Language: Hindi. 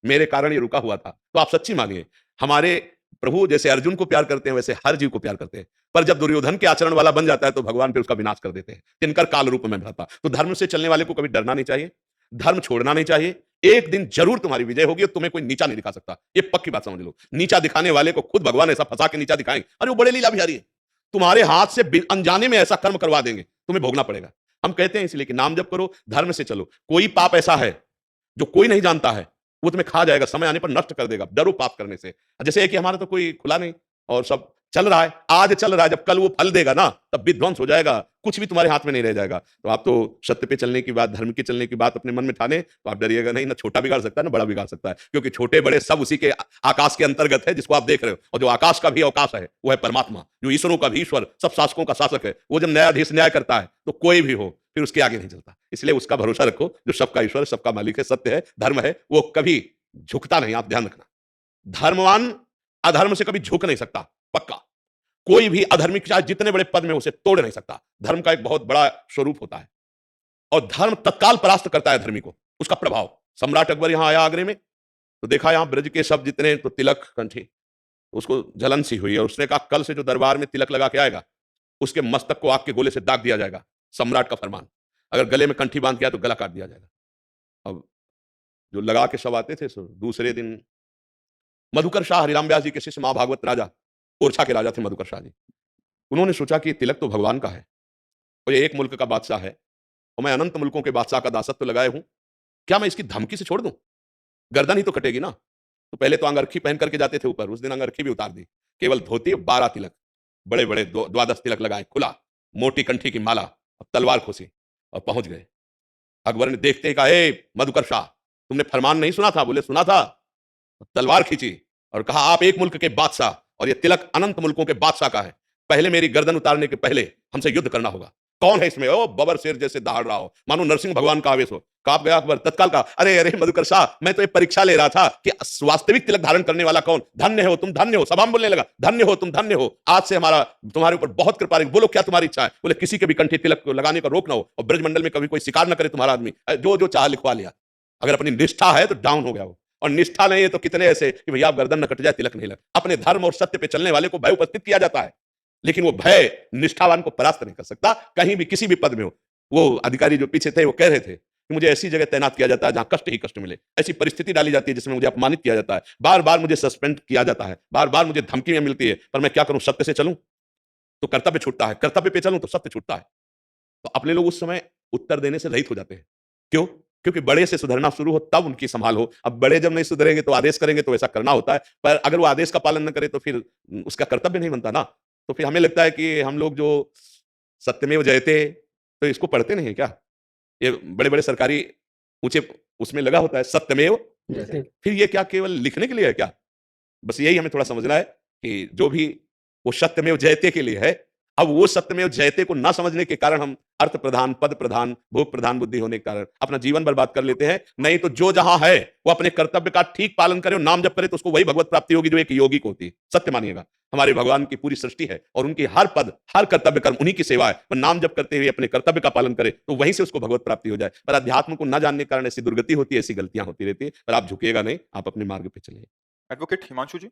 मेरे कारण ये रुका हुआ था। तो आप सच्ची मानिए, हमारे प्रभु जैसे अर्जुन को प्यार करते हैं, वैसे हर जीव को प्यार करते हैं। पर जब दुर्योधन के आचरण वाला बन जाता है, तो भगवान फिर उसका विनाश कर देते हैं। तिनकर काल रूप में भरता। तो धर्म से चलने वाले को कभी डरना नहीं चाहिए, धर्म छोड़ना नहीं चाहिए। एक दिन जरूर तुम्हारी विजय होगी और तुम्हें कोई नीचा नहीं दिखा सकता। ये पक्की बात समझ लो। नीचा दिखाने वाले को खुद भगवान ऐसा फंसा के नीचा दिखाएंगे, अरे वो बड़े लीला बिहारी है, तुम्हारे हाथ से अनजाने में ऐसा कर्म करवा देंगे, तुम्हें भोगना पड़ेगा। हम कहते हैं इसलिए कि नाम जप करो, धर्म से चलो। कोई पाप ऐसा है जो कोई नहीं जानता है, वो तुम्हें खा जाएगा, समय आने पर नष्ट कर देगा। डरो पाप करने से। जैसे है कि हमारा तो कोई खुला नहीं और सब चल रहा है, आज चल रहा है, जब कल वो फल देगा ना, तब विध्वंस हो जाएगा, कुछ भी तुम्हारे हाथ में नहीं रह जाएगा। तो आप तो सत्य पे चलने की बात, धर्म के चलने की बात अपने मन में ठाने, तो आप डरिएगा नहीं, ना छोटा बिगाड़ सकता है ना बड़ा बिगाड़ सकता है, क्योंकि छोटे बड़े सब उसी के आकाश के अंतर्गत है जिसको आप देख रहे हो। और जो आकाश का भी अवकाश है वो है परमात्मा, जो ईश्वरों का भी ईश्वर, सब शासकों का शासक है। वो जब न्यायाधीश न्याय करता है तो कोई भी हो फिर उसके आगे नहीं चलता। इसलिए उसका भरोसा रखो, जो सबका ईश्वर, सबका मालिक है, सत्य है, धर्म है, वो कभी झुकता नहीं। आप ध्यान रखना, धर्मवान अधर्म से कभी झुक नहीं सकता, पक्का। कोई भी अधर्मिक चाहे जितने बड़े पद में, उसे तोड़ नहीं सकता। धर्म का एक बहुत बड़ा स्वरूप होता है और धर्म तत्काल परास्त करता है धर्मी को। उसका प्रभाव, सम्राट अकबर यहां आया आगरे में, तो देखा यहां ब्रज के सब जितने तो तिलक कंठी, उसको जलन सी हुई और उसने कहा कल से जो दरबार में तिलक लगा के आएगा, उसके मस्तक को आग के गोले से दाग दिया जाएगा। सम्राट का फरमान, अगर गले में कंठी बांध किया तो गला काट दिया जाएगा। अब जो लगा के सब आते थे, सो दूसरे दिन मधुकर शाह, हरिराम व्यास जी के शिष्य, महाभागवत राजा, ओरछा के राजा थे मधुकर शाह जी। उन्होंने सोचा कि तिलक तो भगवान का है और ये एक मुल्क का बादशाह है और मैं अनंत मुल्कों के बादशाह का दासत्व लगाए हूं, क्या मैं इसकी धमकी से छोड़ दूं? गर्दन ही तो कटेगी ना। तो पहले तो अंगरखी पहन करके जाते थे ऊपर, उस दिन अंगरखी भी उतार दी, केवल धोती, 12 तिलक, बड़े बड़े 12 तिलक लगाए, खुला, मोटी कंठी की माला और तलवार खोसी और पहुंच गए। अकबर ने देखते ही कहा, ए मधुकर शाह, तुमने फरमान नहीं सुना था? बोले सुना था। तलवार खींची और कहा, आप एक मुल्क के बादशाह और ये तिलक अनंत मुल्कों के बादशाह का है, पहले मेरी गर्दन उतारने के पहले हमसे युद्ध करना होगा। कौन है इसमें? ओ बबर शेर जैसे दहाड़ रहा हो, मानो नरसिंह भगवान का आवेश हो। कांप गया अकबर, तत्काल का, अरे अरे मधुकर शाह, मैं तो ये परीक्षा ले रहा था कि वास्तविक तिलक धारण करने वाला कौन। धन्य हो तुम, धन्य हो। सभा में बोलने लगा, धन्य हो तुम, धन्य हो, आज से हमारा तुम्हारे ऊपर बहुत कृपा रही। बोलो क्या तुम्हारी इच्छा है? बोले किसी के भी कंठी तिलक लगाने का रोक ना हो और ब्रजमंडल में कभी कोई शिकार न करे तुम्हारा आदमी, जो जो चाह लिखवा लिया। अगर अपनी निष्ठा है तो डाउन हो गया वो, और निष्ठा नहीं है तो कितने ऐसे कि भैया आप गर्दन न कट जाए, तिलक नहीं लग। अपने धर्म और सत्य पे चलने वाले को भय उपस्थित किया जाता है, लेकिन वो भय निष्ठावान को परास्त नहीं कर सकता, कहीं भी किसी भी पद में हो। वो अधिकारी जो पीछे थे वो कह रहे थे कि मुझे ऐसी जगह तैनात किया जाता है जहां कष्ट ही कष्ट मिले, ऐसी परिस्थिति डाली जाती है जिसमें मुझे अपमानित किया जाता है, बार बार मुझे सस्पेंड किया जाता है, बार बार मुझे धमकियां मिलती है, पर मैं क्या करूं? सत्य से चलूं तो कर्तव्य छूटता है, कर्तव्य पे चलूं तो सत्य छूटता है। तो अपने लोग उस समय उत्तर देने से रहित हो जाते हैं। क्यों? क्योंकि बड़े से सुधरना शुरू हो तब उनकी संभाल हो। अब बड़े जब नहीं सुधरेंगे तो आदेश करेंगे तो ऐसा करना होता है, पर अगर वो आदेश का पालन न करे तो फिर उसका कर्तव्य नहीं बनता ना। तो फिर हमें लगता है कि हम लोग जो सत्यमेव जयते, तो इसको पढ़ते नहीं है क्या? ये बड़े-बड़े सरकारी ऊँचे उसमें लगा होता है सत्यमेव जयते। फिर ये क्या केवल लिखने के लिए है क्या? बस यही हमें थोड़ा समझना है कि जो भी वो सत्यमेव जयते के लिए है, अब वो सत्यमेव जयते को ना समझने के कारण हम अर्थ प्रधान, पद प्रधान, भोग प्रधान बुद्धि होने के कारण अपना जीवन बर्बाद कर लेते हैं। नहीं तो जो जहां है वो अपने कर्तव्य का ठीक पालन करे और नाम जप करे, तो उसको वही भगवत प्राप्ति होगी जो एक योगी को होती है। सत्य मानिएगा, हमारे भगवान की पूरी सृष्टि है और उनकी हर पद, हर कर्तव्य कर्म उन्हीं की सेवा है। पर नाम जप करते हुए अपने कर्तव्य का पालन करे तो वहीं से उसको भगवत प्राप्ति हो जाए। पर अध्यात्म को न जानने के कारण ऐसी दुर्गति होती है, ऐसी गलतियां होती रहती है। पर आप झुकेगा नहीं, आप अपने मार्ग पे चलिए। एडवोकेट हिमांशु जी।